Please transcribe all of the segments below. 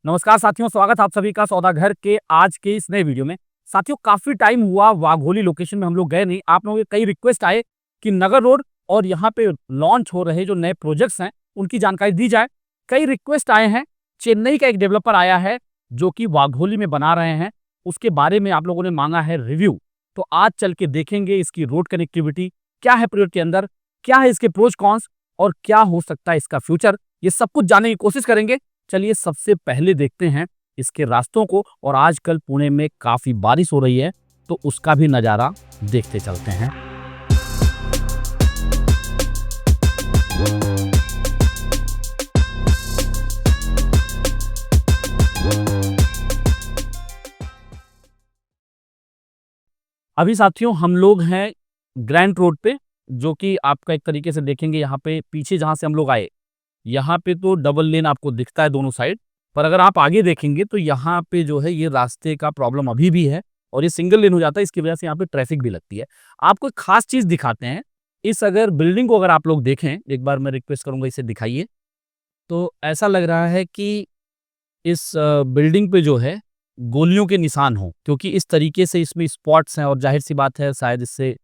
नमस्कार साथियों, स्वागत है आप सभी का सौदागर के आज के इस नए वीडियो में। साथियों, काफी टाइम हुआ वाघोली लोकेशन में हम लोग गए नहीं। आप लोगों के कई रिक्वेस्ट आए कि नगर रोड और यहाँ पे लॉन्च हो रहे जो नए प्रोजेक्ट्स हैं उनकी जानकारी दी जाए। कई रिक्वेस्ट आए हैं। चेन्नई का एक डेवलपर आया है जो कि वाघोली में बना रहे हैं, उसके बारे में आप लोगों ने मांगा है रिव्यू। तो आज चल के देखेंगे इसकी रोड कनेक्टिविटी क्या है, प्रोजेक्ट के अंदर क्या है, इसके प्रोज कॉन्स और क्या हो सकता है इसका फ्यूचर, ये सब कुछ जानने की कोशिश करेंगे। चलिए सबसे पहले देखते हैं इसके रास्तों को, और आजकल पुणे में काफी बारिश हो रही है तो उसका भी नजारा देखते चलते हैं। अभी साथियों हम लोग हैं ग्रैंड रोड पे, जो कि आपका एक तरीके से देखेंगे यहाँ पे पीछे जहां से हम लोग आए, यहाँ पे तो डबल लेन आपको दिखता है दोनों साइड, पर अगर आप आगे देखेंगे तो यहाँ पे जो है ये रास्ते का प्रॉब्लम अभी भी है और ये सिंगल लेन हो जाता है। इसकी वजह से यहाँ पे ट्रैफिक भी लगती है। आपको एक खास चीज दिखाते हैं। इस अगर बिल्डिंग को अगर आप लोग देखें, एक बार मैं रिक्वेस्ट करूंगा इसे दिखाइए, तो ऐसा लग रहा है कि इस बिल्डिंग पे जो है गोलियों के निशान हो, क्योंकि इस तरीके से इसमें स्पॉट्स हैं और जाहिर सी बात है शायद इससे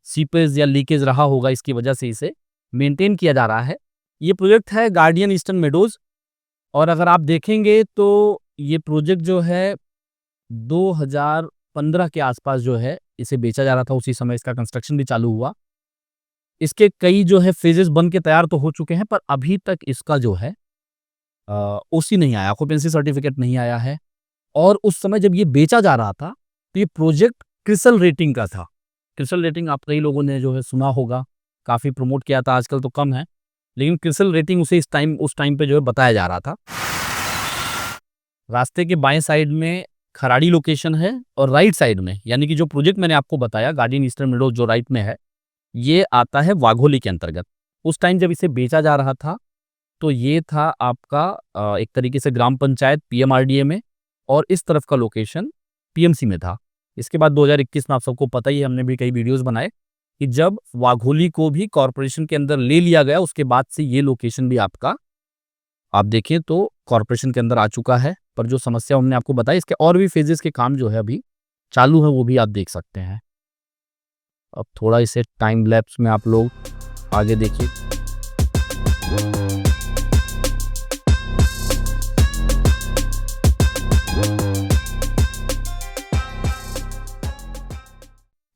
सीपेज या लीकेज रहा होगा, इसकी वजह से इसे मेंटेन किया जा रहा है। ये प्रोजेक्ट है गार्डियन ईस्टर्न मेडोज, और अगर आप देखेंगे तो ये प्रोजेक्ट जो है 2015 के आसपास जो है इसे बेचा जा रहा था, उसी समय इसका कंस्ट्रक्शन भी चालू हुआ। इसके कई जो है फेजेस बन के तैयार तो हो चुके हैं, पर अभी तक इसका जो है ओसी नहीं आया, ऑक्यूपेंसी सर्टिफिकेट नहीं आया है। और उस समय जब ये बेचा जा रहा था तो ये प्रोजेक्ट क्रिसल रेटिंग का था। क्रिसल रेटिंग आप कई लोगों ने जो है सुना होगा, काफी प्रमोट किया था, आजकल तो कम है, लेकिन क्रिसल रेटिंग उसे उस टाइम पे जो है बताया जा रहा था। रास्ते के बाएं साइड में खराड़ी लोकेशन है और राइट साइड में, यानी कि जो प्रोजेक्ट मैंने आपको बताया गार्डियन ईस्टर्न मेडोज जो राइट में है, ये आता है वाघोली के अंतर्गत। उस टाइम जब इसे बेचा जा रहा था तो ये था आपका एक तरीके से ग्राम पंचायत पीएमआरडीए में, और इस तरफ का लोकेशन पीएमसी में था। इसके बाद 2021 में आप सबको पता ही है, हमने भी कई वीडियोस बनाए कि जब वाघोली को भी कॉर्पोरेशन के अंदर ले लिया गया, उसके बाद से ये लोकेशन भी आपका आप देखें तो कॉर्पोरेशन के अंदर आ चुका है। पर जो समस्या हमने आपको बताई, इसके और भी फेजेस के काम जो है अभी चालू है, वो भी आप देख सकते हैं। अब थोड़ा इसे टाइम लैप्स में आप लोग आगे देखिए।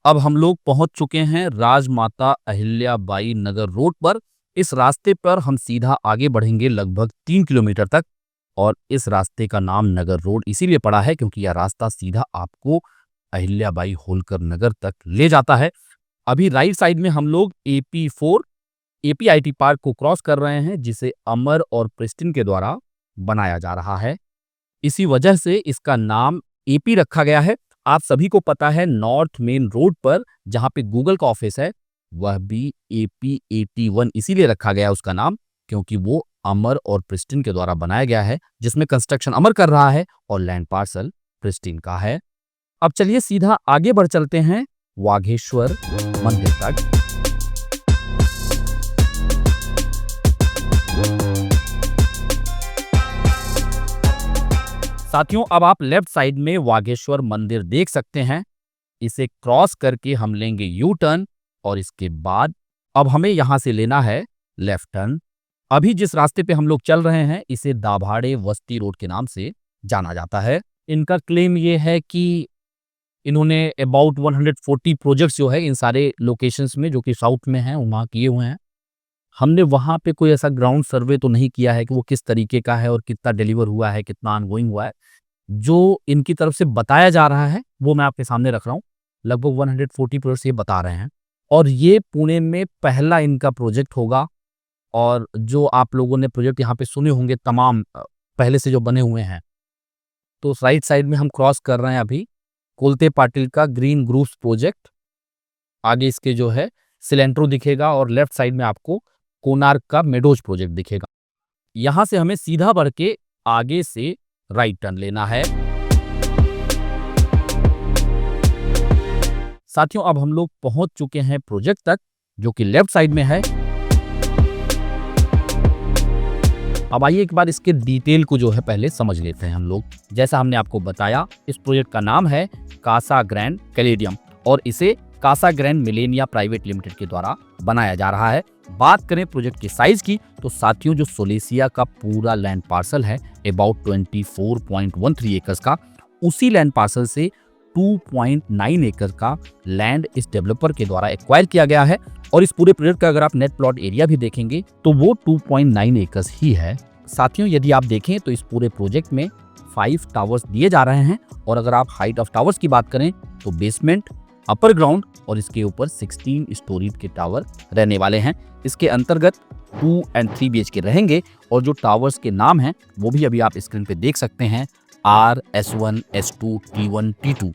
अब हम लोग पहुंच चुके हैं राजमाता अहिल्याबाई नगर रोड पर। इस रास्ते पर हम सीधा आगे बढ़ेंगे लगभग 3 किलोमीटर तक, और इस रास्ते का नाम नगर रोड इसीलिए पड़ा है क्योंकि यह रास्ता सीधा आपको अहिल्याबाई होलकर नगर तक ले जाता है। अभी राइट साइड में हम लोग AP4 APIT पार्क को क्रॉस कर रहे हैं, जिसे अमर और प्रिस्टिन के द्वारा बनाया जा रहा है। इसी वजह से इसका नाम AP रखा गया है। आप सभी को पता है नॉर्थ मेन रोड पर जहां पे गूगल का ऑफिस है, वह भी AP81 इसीलिए रखा गया है उसका नाम, क्योंकि वो अमर और प्रिस्टिन के द्वारा बनाया गया है, जिसमें कंस्ट्रक्शन अमर कर रहा है और लैंड पार्सल प्रिस्टिन का है। अब चलिए सीधा आगे बढ़ चलते हैं वाघेश्वर मंदिर तक। साथियों, अब आप लेफ्ट साइड में वाघेश्वर मंदिर देख सकते हैं। इसे क्रॉस करके हम लेंगे यू टर्न, और इसके बाद अब हमें यहां से लेना है लेफ्ट टर्न। अभी जिस रास्ते पे हम लोग चल रहे हैं इसे दाभाड़े वस्ती रोड के नाम से जाना जाता है। इनका क्लेम ये है कि इन्होंने अबाउट 140 प्रोजेक्ट्स जो है इन सारे लोकेशंस में जो कि साउथ में हैं वहाँ किए हुए हैं। हमने वहाँ पे कोई ऐसा ग्राउंड सर्वे तो नहीं किया है कि वो किस तरीके का है और कितना डिलीवर हुआ है, कितना ऑनगोइंग हुआ है। जो इनकी तरफ से बताया जा रहा है वो मैं आपके सामने रख रहा हूँ। लगभग 140 प्रोजेक्ट्स ये बता रहे हैं, और ये पुणे में पहला इनका प्रोजेक्ट होगा। और जो आप लोगों ने प्रोजेक्ट यहाँ पे सुने होंगे तमाम पहले से जो बने हुए हैं, तो राइट साइड में हम क्रॉस कर रहे हैं अभी कोलते पाटिल का ग्रीन ग्रूव्स प्रोजेक्ट। आगे इसके जो है सिलेंट्रो दिखेगा, और लेफ्ट साइड में आपको कोणार्क का मेडोज प्रोजेक्ट दिखेगा। यहां से हमें सीधा बढ़ के आगे से राइट टर्न लेना है। साथियों, अब हम लोग पहुंच चुके हैं प्रोजेक्ट तक, जो कि लेफ्ट साइड में है। अब आइए एक बार इसके डिटेल को जो है पहले समझ लेते हैं हम लोग। जैसा हमने आपको बताया, इस प्रोजेक्ट का नाम है कासा ग्रैंड कैलेडियम और इसे Casagrand millennia private limited के द्वारा बनाया जा रहा है। बात करें प्रोजेक्ट के साइज की तो साथियों, जो सोलेसिया का पूरा लैंड पार्सल है अबाउट 24.13 एकर्स का, उसी लैंड पार्सल से 2.9 एकड़ का लैंड इस डेवलपर के द्वारा एक्वायर किया गया है और इस पूरे प्रोजेक्ट का अगर आप नेट प्लॉट एरिया भी देखेंगे तो वो 2.9 एकर्स ही है। साथियों, यदि आप देखें तो इस पूरे प्रोजेक्ट में 5 टावर्स दिए जा रहे हैं और अगर आप हाइट ऑफ टावर्स की बात करें तो बेसमेंट, अपर ग्राउंड और इसके ऊपर 16 स्टोरीज के टावर रहने वाले हैं। इसके अंतर्गत 2 और 3 BHK रहेंगे और जो टावर्स के नाम हैं वो भी अभी आप स्क्रीन पे देख सकते हैं, R, S1, S2, T1, T2।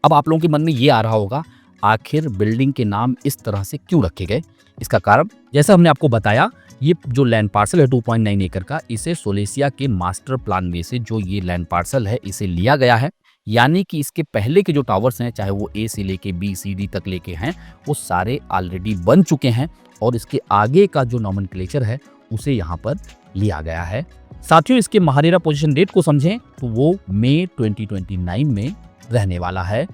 अब आप लोगों के मन में ये आ रहा होगा, आखिर बिल्डिंग के नाम इस तरह से क्यों रखे गए? इसका कारण जैसा हमने आपको बताया, ये जो लैंड पार्सल है 2.9 एकड़ का, इसे सोलेसिया के मास्टर प्लान में से जो ये लैंड पार्सल है इसे लिया गया है। यानी कि इसके पहले के जो टावर्स हैं, चाहे वो A से लेके B, C, D तक लेके हैं, वो सारे ऑलरेडी बन चुके हैं और इसके आगे का जो नॉमेनक्लेचर है उसे यहाँ पर लिया गया है। साथियों, इसके महारेरा पोजीशन डेट को समझें तो वो मई 2029 में रहने वाला है।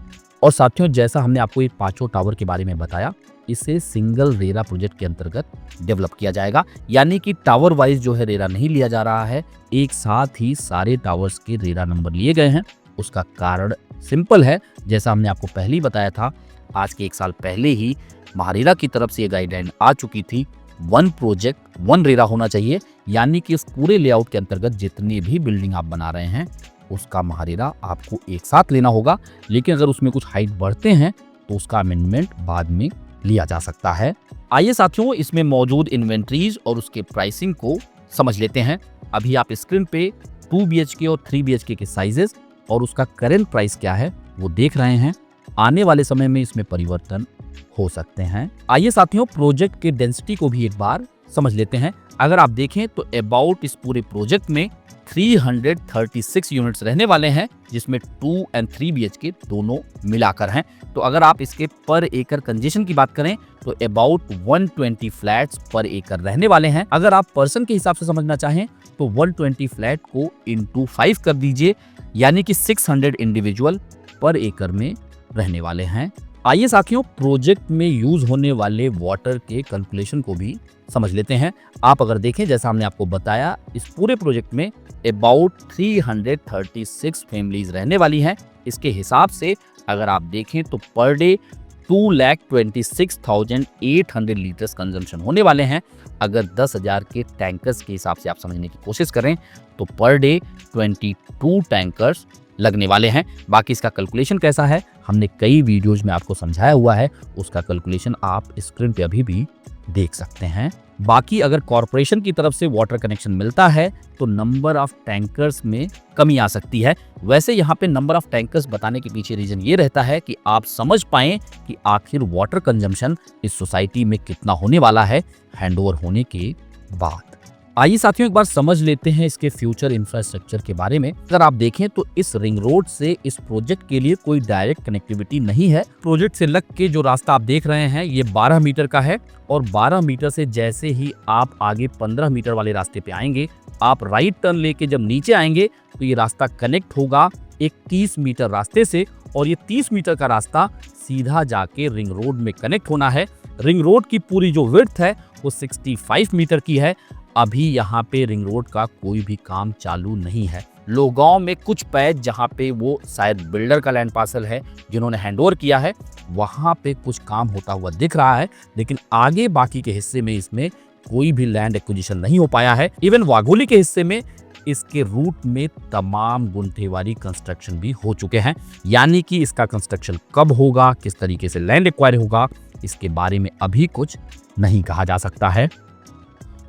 और साथियों, जैसा हमने आपको ये 5 टावर के बारे में बताया, इसे सिंगल रेरा प्रोजेक्ट के अंतर्गत डेवलप किया जाएगा। यानी कि टावर वाइज जो है रेरा नहीं लिया जा रहा है, एक साथ ही सारे टावर्स के रेरा नंबर लिए गए हैं। उसका कारण सिंपल है, जैसा हमने आपको पहले ही बताया था, आज के 1 साल पहले ही महारेरा की तरफ से ये गाइडलाइन आ चुकी थी, 1 प्रोजेक्ट 1 रेरा होना चाहिए। यानी कि उस पूरे लेआउट के अंतर्गत जितनी भी बिल्डिंग आप बना रहे हैं उसका महारेरा आपको एक साथ लेना होगा। लेकिन अगर उसमें कुछ हाइट बढ़ते हैं तो उसका अमेंडमेंट बाद में लिया जा सकता है। आइए साथियों, इसमें मौजूद इन्वेंट्रीज और उसके प्राइसिंग को समझ लेते हैं। अभी आप स्क्रीन पे 2 BHK और 3 BHK के साइजेस और उसका करेंट प्राइस क्या है वो देख रहे हैं। आने वाले समय में इसमें परिवर्तन हो सकते हैं। आइए साथियों, प्रोजेक्ट के डेंसिटी को भी एक बार समझ लेते हैं। अगर आप देखें तो अबाउट इस पूरे प्रोजेक्ट में 336 यूनिट्स रहने वाले हैं, जिसमें 2 और 3 BHK दोनों मिलाकर हैं। तो अगर आप इसके पर एकड़ कंजेशन की बात करें तो अबाउट 120 फ्लैट्स पर एकड़ रहने वाले हैं। अगर आप पर्सन के हिसाब से समझना चाहें तो 120 फ्लैट को इंटू 5 कर दीजिए, यानी कि 600 इंडिविजुअल पर एकड़ में रहने वाले हैं। आइए साथियों, प्रोजेक्ट में यूज होने वाले वाटर के कैलकुलेशन को भी समझ लेते हैं। आप अगर देखें, जैसा हमने आपको बताया, इस पूरे प्रोजेक्ट में अबाउट 336 फैमिलीज रहने वाली हैं। इसके हिसाब से अगर आप देखें तो पर डे 2,26,800 लीटर्स कंजम्पशन होने वाले हैं। अगर 10,000 के टैंकर्स के हिसाब से आप समझने की कोशिश करें तो पर डे 22 टैंकर्स लगने वाले हैं। बाकी इसका कैलकुलेशन कैसा है हमने कई वीडियोज में आपको समझाया हुआ है, उसका कैलकुलेशन आप स्क्रीन पे अभी भी देख सकते हैं। बाकी अगर कॉरपोरेशन की तरफ से वाटर कनेक्शन मिलता है तो नंबर ऑफ टैंकर्स में कमी आ सकती है। वैसे यहाँ पे नंबर ऑफ टैंकर्स बताने के पीछे रीजन ये रहता है कि आप समझ पाएं कि आखिर वाटर कंजम्पशन इस सोसाइटी में कितना होने वाला है हैंडओवर होने के बाद। आइए साथियों, एक बार समझ लेते हैं इसके फ्यूचर इंफ्रास्ट्रक्चर के बारे में। अगर आप देखें तो इस रिंग रोड से इस प्रोजेक्ट के लिए कोई डायरेक्ट कनेक्टिविटी नहीं है। प्रोजेक्ट से लग के जो रास्ता आप देख रहे हैं ये 12 मीटर का है और 12 मीटर से जैसे ही आप आगे 15 मीटर वाले रास्ते पे आएंगे, आप राइट टर्न लेके जब नीचे आएंगे तो ये रास्ता कनेक्ट होगा एक 30 मीटर रास्ते से और ये 30 मीटर का रास्ता सीधा जाके रिंग रोड में कनेक्ट होना है। रिंग रोड की पूरी जो विड्थ है वो 65 मीटर की है। अभी यहाँ पे रिंग रोड का कोई भी काम चालू नहीं है। लोगांव में कुछ पैच जहाँ पे वो शायद बिल्डर का लैंड पार्सल है जिन्होंने हैंडओवर किया है, वहाँ पे कुछ काम होता हुआ दिख रहा है, लेकिन आगे बाकी के हिस्से में इसमें कोई भी लैंड एक्विजिशन नहीं हो पाया है। इवन वाघोली के हिस्से में इसके रूट में तमाम गुंठेवारी कंस्ट्रक्शन भी हो चुके हैं। यानी कि इसका कंस्ट्रक्शन कब होगा, किस तरीके से लैंड एक्वायर होगा, इसके बारे में अभी कुछ नहीं कहा जा सकता है।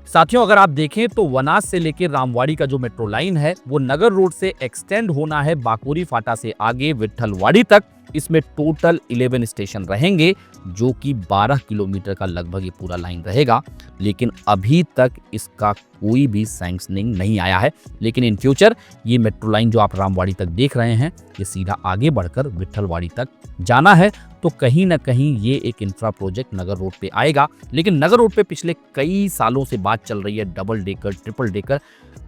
साथियों, अगर आप देखें तो वनाज से लेकर रामवाड़ी का जो मेट्रो लाइन है वो नगर रोड से एक्सटेंड होना है बाकुरी फाटा से आगे विट्ठलवाड़ी तक। इसमें टोटल 11 स्टेशन रहेंगे जो कि 12 किलोमीटर का लगभग ये पूरा लाइन रहेगा। लेकिन अभी तक इसका कोई भी सैंक्शनिंग नहीं आया है। लेकिन इन फ्यूचर ये मेट्रो लाइन जो आप रामवाड़ी तक देख रहे हैं, ये सीधा आगे बढ़कर विट्ठलवाड़ी तक जाना है। तो कहीं ना कहीं ये एक इंफ्रा प्रोजेक्ट नगर रोड पे आएगा। लेकिन नगर रोड पे पिछले कई सालों से बात चल रही है double decker, triple decker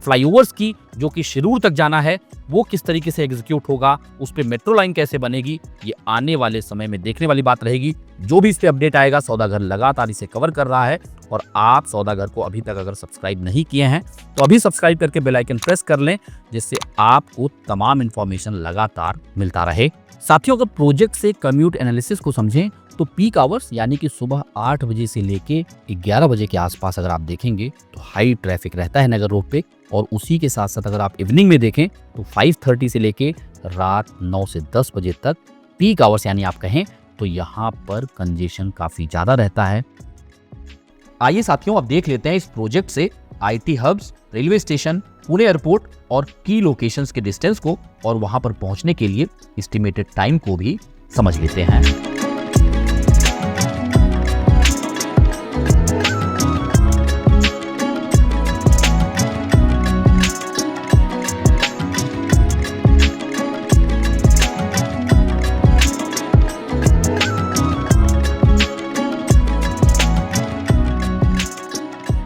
flyovers की, जो कि शिरूर तक जाना है। वो किस तरीके से एग्जीक्यूट होगा, उस पर मेट्रो लाइन कैसे बनेगी, ये आने वाले समय में देखने वाली बात रहेगी। जो भी इस पे अपडेट आएगा, सौदागर लगातार इसे कवर कर रहा है। और आप सौदागर को अभी तक अगर सब्सक्राइब नहीं किए हैं तो अभी सब्सक्राइब करके बेल आइकन प्रेस कर लें, जिससे आपको तमाम इंफॉर्मेशन लगातार मिलता रहे। साथियों, अगर प्रोजेक्ट से कम्यूट एनालिसिस को समझें तो पीक आवर्स यानी कि सुबह 8 बजे से लेके 11 बजे के आसपास अगर आप देखेंगे तो हाई ट्रैफिक रहता है नगर रोड पे। और उसी के साथ साथ अगर आप इवनिंग में देखें तो 5:30 से लेके रात 9 से 10 बजे तक पीक आवर्स यानी आप कहें तो यहाँ पर कंजेशन काफी ज्यादा रहता है। आइए साथियों, अब देख लेते हैं इस प्रोजेक्ट से IT hubs, railway station, Pune airport और की लोकेशंस के डिस्टेंस को और वहां पर पहुंचने के लिए एस्टिमेटेड टाइम को भी समझ लेते हैं।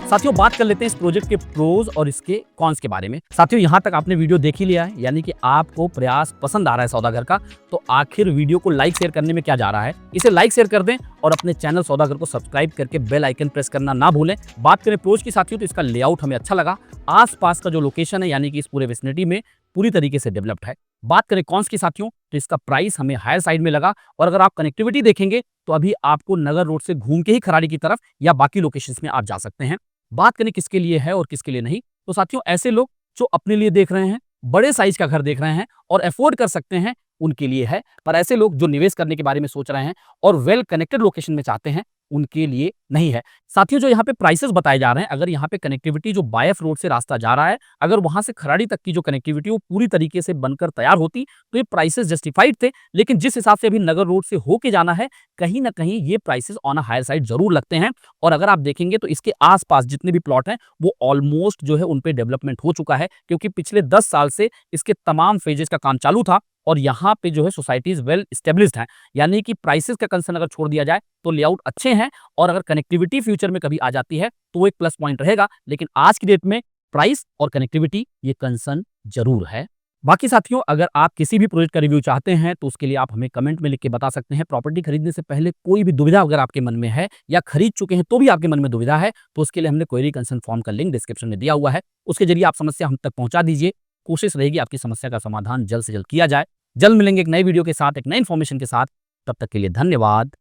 साथियों, बात कर लेते हैं इस प्रोजेक्ट के प्रोज और इसके कॉन्स के बारे में। साथियों, यहाँ तक आपने वीडियो देख ही लिया है, यानी कि आपको प्रयास पसंद आ रहा है सौदागर का। तो आखिर वीडियो को लाइक शेयर करने में क्या जा रहा है, इसे लाइक शेयर कर दें और अपने चैनल सौदागर को सब्सक्राइब करके बेल आइकन प्रेस करना ना भूलें। बात करें प्रोज की साथियों, तो इसका लेआउट हमें अच्छा लगा। आसपास का जो लोकेशन है यानी कि इस पूरे विसिनिटी में पूरी तरीके से डेवलप्ड है। बात करें कॉन्स की साथियों, तो इसका प्राइस हमें हायर साइड में लगा। और अगर आप कनेक्टिविटी देखेंगे तो अभी आपको नगर रोड से घूम के ही खराड़ी की तरफ या बाकी लोकेशंस में आप जा सकते हैं। बात करें किसके लिए है और किसके लिए नहीं, तो साथियों ऐसे लोग जो अपने लिए देख रहे हैं, बड़े साइज का घर देख रहे हैं और अफोर्ड कर सकते हैं, उनके लिए है। पर ऐसे लोग जो निवेश करने के बारे में सोच रहे हैं और वेल कनेक्टेड लोकेशन में चाहते हैं, उनके लिए नहीं है। साथियों, जो यहाँ पे प्राइसेस बताए जा रहे हैं, अगर यहाँ पे कनेक्टिविटी जो बायफ रोड से रास्ता जा रहा है, अगर वहां से खराड़ी तक की जो कनेक्टिविटी वो पूरी तरीके से बनकर तैयार होती तो ये प्राइसेस जस्टिफाइड थे। लेकिन जिस हिसाब से अभी नगर रोड से होके जाना है, कहीं ना कहीं ये prices on a higher side जरूर लगते हैं। और अगर आप देखेंगे तो इसके आसपास जितने भी प्लॉट हैं वो ऑलमोस्ट जो है उन पे डेवलपमेंट हो चुका है, क्योंकि पिछले 10 साल से इसके तमाम फेजेस का काम चालू था। और यहाँ पे जो है सोसाइटीज वेल स्टेब्लिश्ड हैं, यानी कि प्राइसेस का कंसर्न अगर छोड़ दिया जाए तो लेआउट अच्छे हैं। और अगर कनेक्टिविटी फ्यूचर में कभी आ जाती है तो वो एक प्लस पॉइंट रहेगा। लेकिन आज की डेट में प्राइस और कनेक्टिविटी ये कंसर्न जरूर है। बाकी साथियों, अगर आप किसी भी प्रोजेक्ट का रिव्यू चाहते हैं तो उसके लिए आप हमें कमेंट में लिख के बता सकते हैं। प्रॉपर्टी खरीदने से पहले कोई भी दुविधा अगर आपके मन में है या खरीद चुके हैं तो भी आपके मन में दुविधा है, तो उसके लिए हमने क्वेरी कंसर्न फॉर्म का लिंक डिस्क्रिप्शन में दिया हुआ है। उसके जरिए आप समस्या हम तक पहुंचा दीजिए। कोशिश रहेगी आपकी समस्या का समाधान जल्द से जल्द किया जाए। जल्द मिलेंगे एक नई वीडियो के साथ, एक नई इन्फॉर्मेशन के साथ। तब तक के लिए धन्यवाद।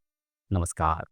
नमस्कार।